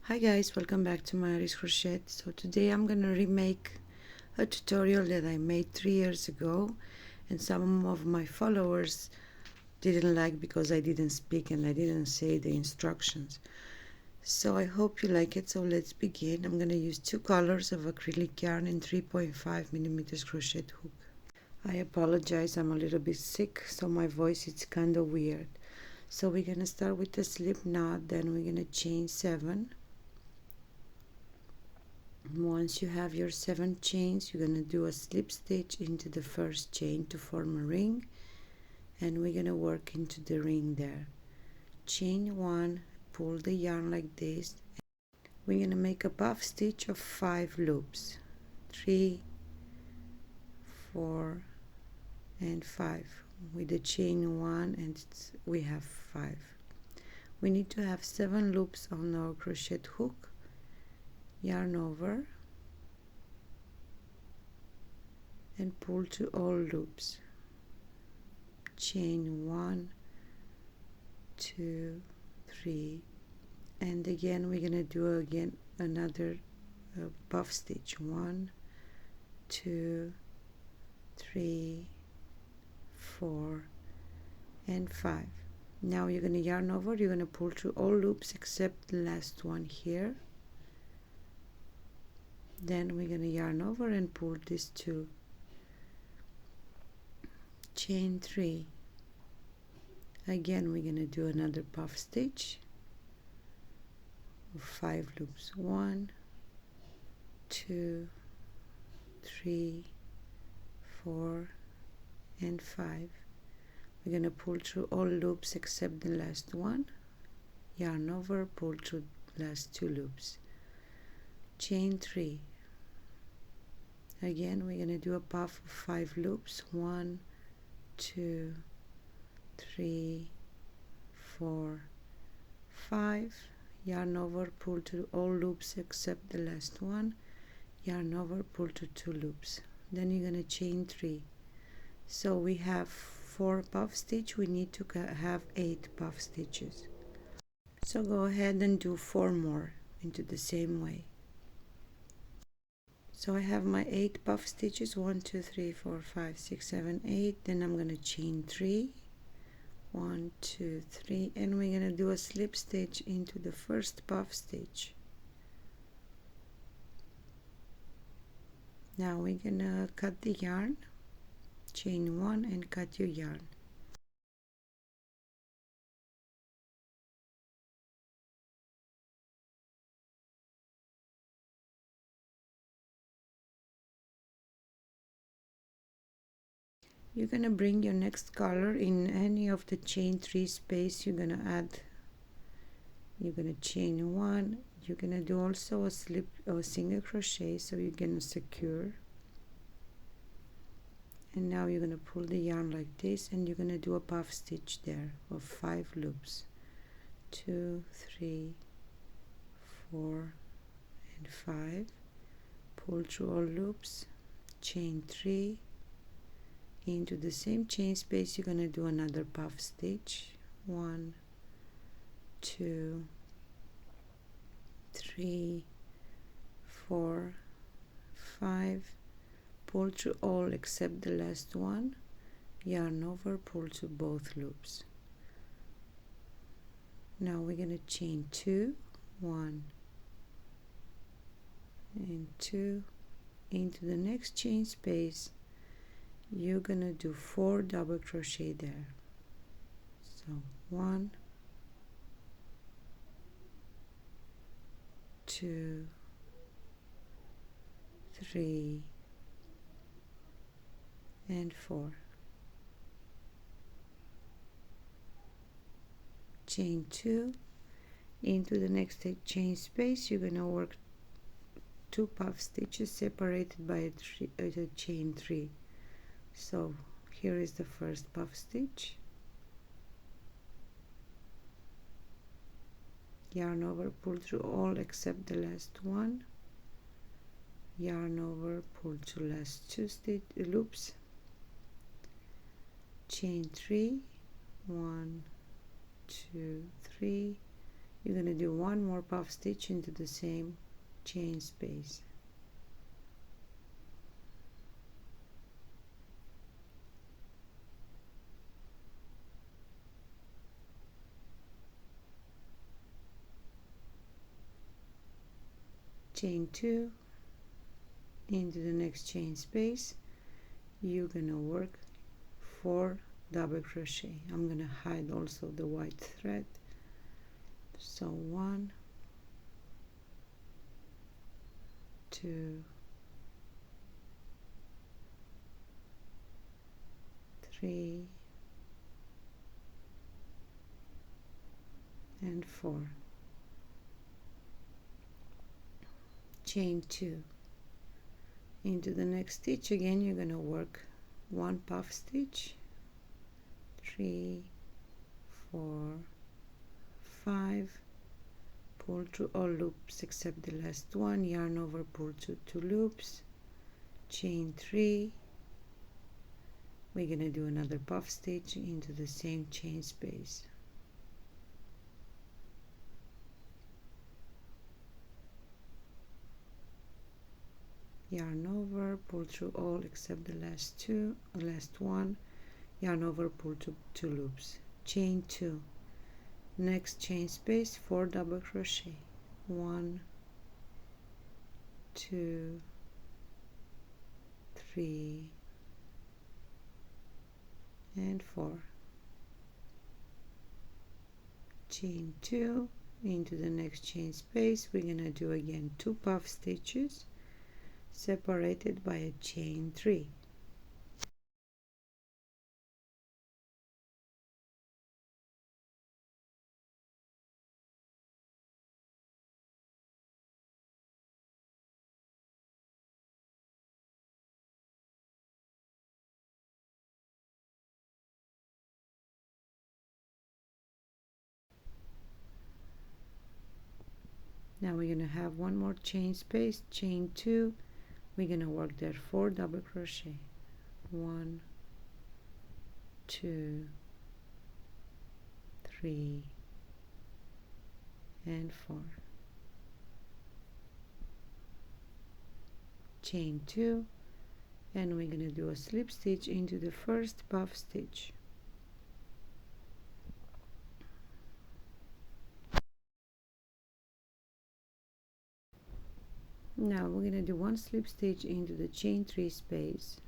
Hi guys, welcome back to my Iris Crochet. So today I'm gonna remake a tutorial that I made 3 years ago, and some of my followers didn't like because I didn't speak and I didn't say the instructions. So I hope you like it. So let's begin. I'm gonna use 2 colors of acrylic yarn and 3.5 millimeters crochet hook. I apologize, I'm a little bit sick, so my voice is kind of weird. So we're gonna start with the slip knot, then we're gonna chain 7. Once you have your 7 chains, you're going to do a slip stitch into the first chain to form a ring, and we're going to work into the ring there. Chain 1, pull the yarn like this. We're going to make a puff stitch of 5 loops, 3, 4 and 5 with the chain 1, and we have 5. We need to have 7 loops on our crochet hook. Yarn over and pull to all loops. Chain 1, 2, 3, and again we're gonna do another puff stitch. 1, 2, 3, 4 and 5. Now you're gonna yarn over, you're gonna pull through all loops except the last one here. Then we're gonna yarn over and pull these 2. Chain 3. Again we're gonna do another puff stitch of 5 loops. 1, 2, 3, 4 and 5. We're gonna pull through all loops except the last one. Yarn over, pull through the last 2 loops. Chain 3. Again we're gonna do a puff of 5 loops. 1, 2, 3, 4, 5. Yarn over, pull through all loops except the last one. Yarn over, pull through 2 loops. Then you're gonna chain 3. So we have 4 puff stitch, we need to have 8 puff stitches. So go ahead and do 4 more into the same way. So I have my 8 puff stitches, 1, 2, 3, 4, 5, 6, 7, 8. Then I'm gonna chain 3, 1, 2, 3, and we're gonna do a slip stitch into the first puff stitch. Now we're gonna cut the yarn, chain 1 and cut your yarn. You're gonna bring your next color in any of the chain 3 space. You're gonna chain 1. You're gonna do also a slip or single crochet, so you're gonna secure. And now you're gonna pull the yarn like this, and you're gonna do a puff stitch there of 5 loops. 2, 3, 4 and 5. Pull through all loops, chain 3. Into the same chain space you're gonna do another puff stitch. 1, 2, 3, 4, 5. Pull through all except the last one. Yarn over, pull to both loops. Now we're gonna chain 2, 1 and 2. Into the next chain space you're gonna do 4 double crochet there. So 1, 2, 3 and 4. Chain 2. Into the next chain space you're gonna work 2 puff stitches separated by a chain 3. So here is the first puff stitch. Yarn over, pull through all except the last one. Yarn over, pull to last 2 loops. Chain 3, 1, 2, 3. you're going to do one more puff stitch into the same chain space. Chain 2 into the next chain space. You're gonna work 4 double crochet. I'm gonna hide also the white thread. So 1, 2, 3, and 4. Chain 2 into the next stitch. Again, you're gonna work 1 puff stitch, 3, 4, 5, pull through all loops except the last one, yarn over, pull through 2 loops, chain 3. We're gonna do another puff stitch into the same chain space. Yarn over, pull through all except the last one, yarn over, pull through 2 loops, chain 2, next chain space, 4 double crochet, 1, 2, 3, and 4. Chain 2 into the next chain space. We're gonna do again 2 puff stitches separated by a chain 3. Now we're gonna have one more chain space, chain 2. We're gonna work there 4 double crochet, 1, 2, 3, and 4. Chain 2, and we're gonna do a slip stitch into the first puff stitch. Now we're gonna do 1 slip stitch into the chain 3 space,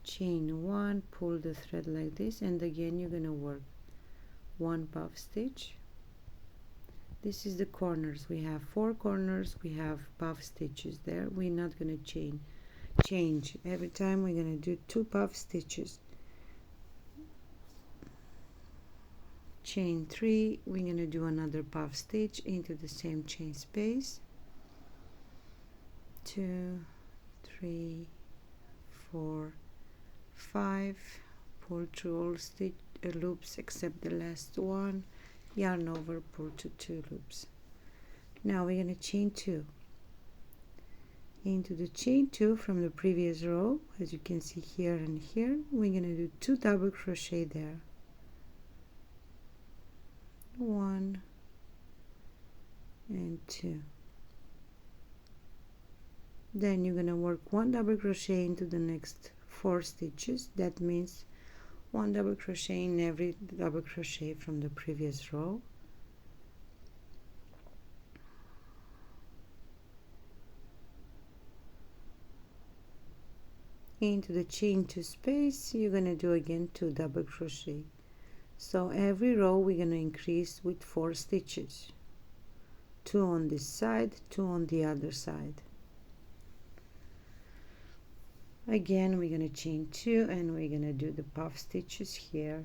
chain 1, pull the thread like this, and again you're gonna work 1 puff stitch. This is the corners. We have 4 corners, we have puff stitches there. We're not gonna change every time. We're gonna do 2 puff stitches. Chain 3, we're gonna do another puff stitch into the same chain space, 2, 3, 4, 5, pull through all loops except the last one, yarn over, pull to 2 loops. Now we're going to chain 2 into the chain 2 from the previous row. As you can see here and here, we're going to do 2 double crochet there, 1 and 2. Then you're going to work 1 double crochet into the next 4 stitches. That means 1 double crochet in every double crochet from the previous row. Into the chain 2 space, you're going to do again 2 double crochet. So every row we're going to increase with 4 stitches, 2 on this side, 2 on the other side. Again, we're going to chain 2 and we're going to do the puff stitches here.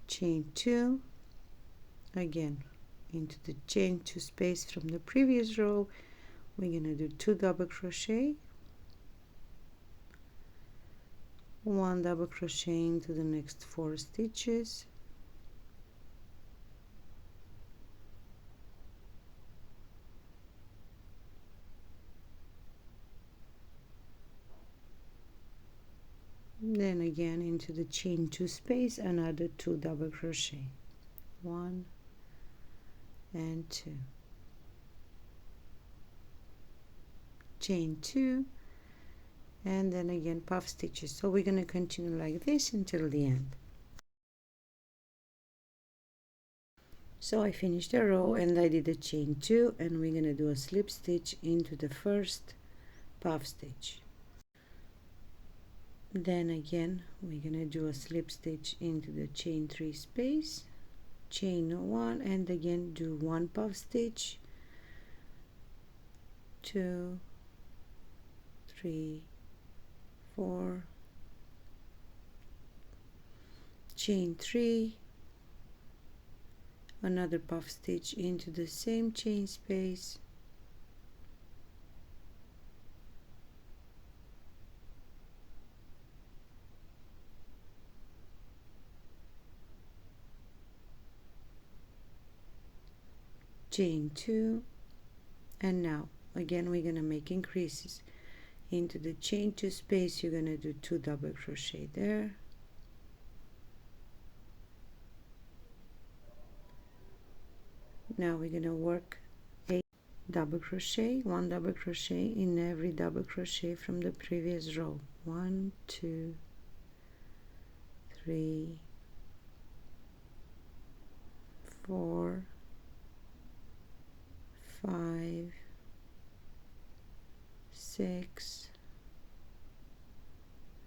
chain 2, again into the chain 2 space from the previous row. We're gonna do 2 double crochet, 1 double crochet into the next 4 stitches, then again into the chain 2 space another 2 double crochet, 1 and 2, chain 2, and then again puff stitches. So we're going to continue like this until the end. So I finished the row and I did a chain 2, and we're going to do a slip stitch into the first puff stitch. Then again we're going to do a slip stitch into the chain 3 space, chain 1, and again do 1 puff stitch, 2, 3, 4, chain 3, another puff stitch into the same chain space, chain 2, and now again we're gonna make increases into the chain 2 space. You're gonna do 2 double crochet there, now we're gonna work 8 double crochet, 1 double crochet in every double crochet from the previous row, 1, 2, 3, 4, 5, 6,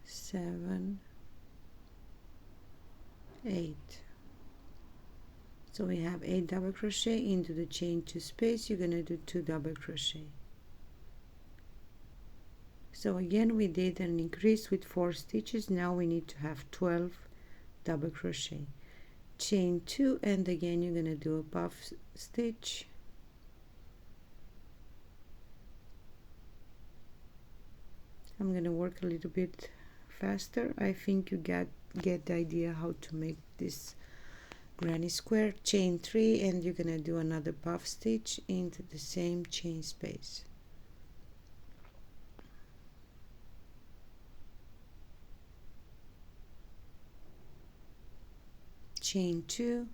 7, 8. So we have 8 double crochet into the chain 2 space. You're going to do 2 double crochet. So again we did an increase with 4 stitches. Now we need to have 12 double crochet, chain 2, and again you're going to do a puff stitch, I'm going to work a little bit faster. I think you get the idea how to make this granny square, chain 3, and you're going to do another puff stitch into the same chain space. Chain 2,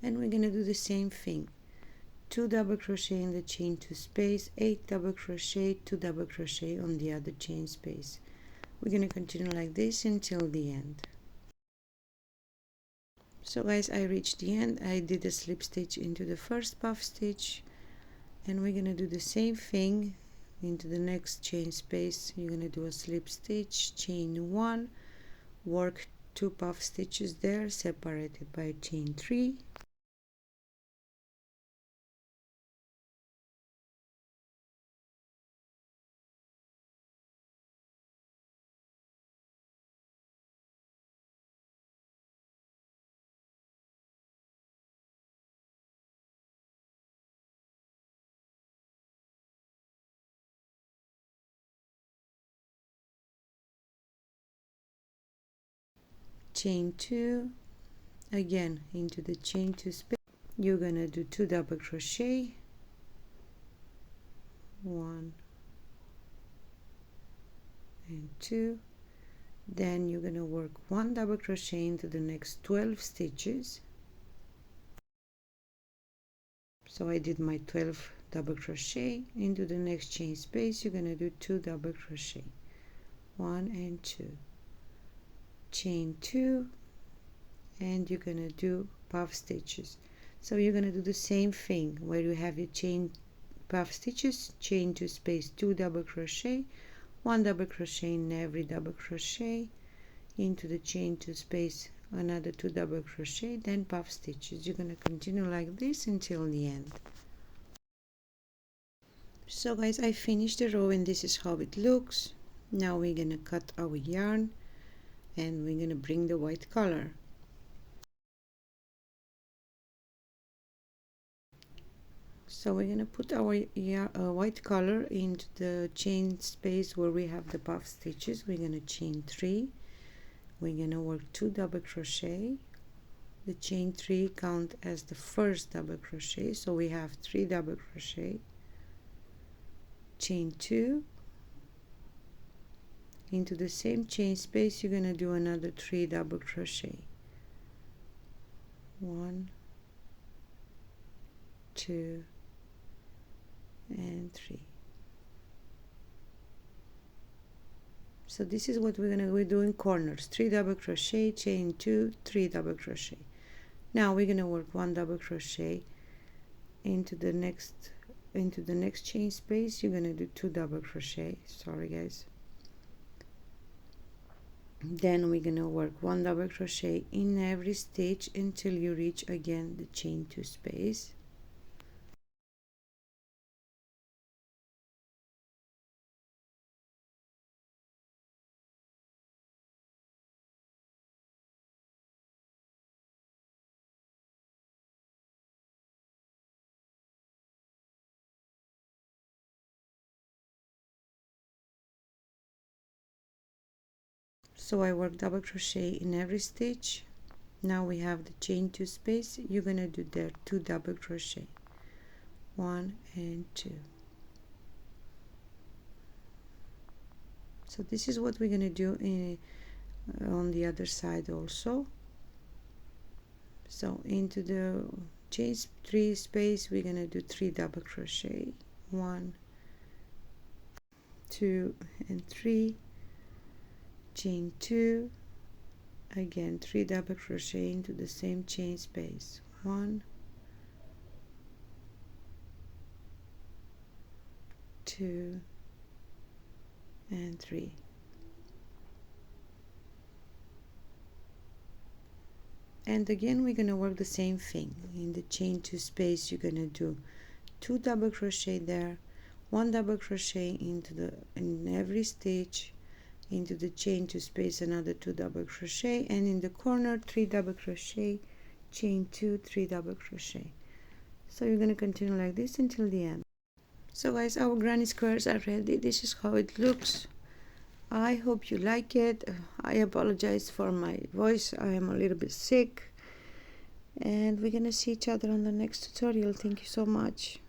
and we're going to do the same thing, 2 double crochet in the chain 2 space, 8 double crochet, 2 double crochet on the other chain space. We're going to continue like this until the end. So guys, I reached the end. I did a slip stitch into the first puff stitch, and we're going to do the same thing into the next chain space. You're going to do a slip stitch, chain 1, work 2 puff stitches there separated by chain 3, chain 2, again into the chain 2 space. You're going to do 2 double crochet, 1 and 2, then you're going to work 1 double crochet into the next 12 stitches. So I did my 12 double crochet into the next chain space. You're going to do 2 double crochet, 1 and 2, chain 2, and you're going to do puff stitches. So you're going to do the same thing where you have your chain puff stitches, chain 2 space, 2 double crochet, 1 double crochet in every double crochet, into the chain 2 space, another 2 double crochet, then puff stitches. You're going to continue like this until the end. So guys, I finished the row and this is how it looks. Now we're going to cut our yarn and we're going to bring the white color. So we're gonna put our white color into the chain space where we have the puff stitches. We're gonna chain 3. We're gonna work 2 double crochet. The chain 3 count as the first double crochet, so we have 3 double crochet. Chain 2. Into the same chain space you're gonna do another 3 double crochet. 1, 2, and 3. So this is what we're doing corners, 3 double crochet, chain 2, 3 double crochet. Now we're gonna work 1 double crochet into the next chain space. You're gonna do 2 double crochet, sorry guys. Then we're gonna work 1 double crochet in every stitch until you reach again the chain 2 space. So I work double crochet in every stitch. Now we have the chain 2 space. You're gonna do there 2 double crochet, 1 and 2. So this is what we're gonna do on the other side also. So into the chain 3 space we're gonna do 3 double crochet, 1, 2, and 3. Chain 2, again 3 double crochet into the same chain space, 1, 2, and 3. And again we're gonna work the same thing. In the chain 2 space you're gonna do 2 double crochet there, 1 double crochet in every stitch, into the chain 2 space another 2 double crochet, and in the corner 3 double crochet, chain 2, 3 double crochet. So you're going to continue like this until the end. So guys, our granny squares are ready. This is how it looks. I hope you like it. I apologize for my voice, I am a little bit sick, and we're gonna see each other on the next tutorial. Thank you so much.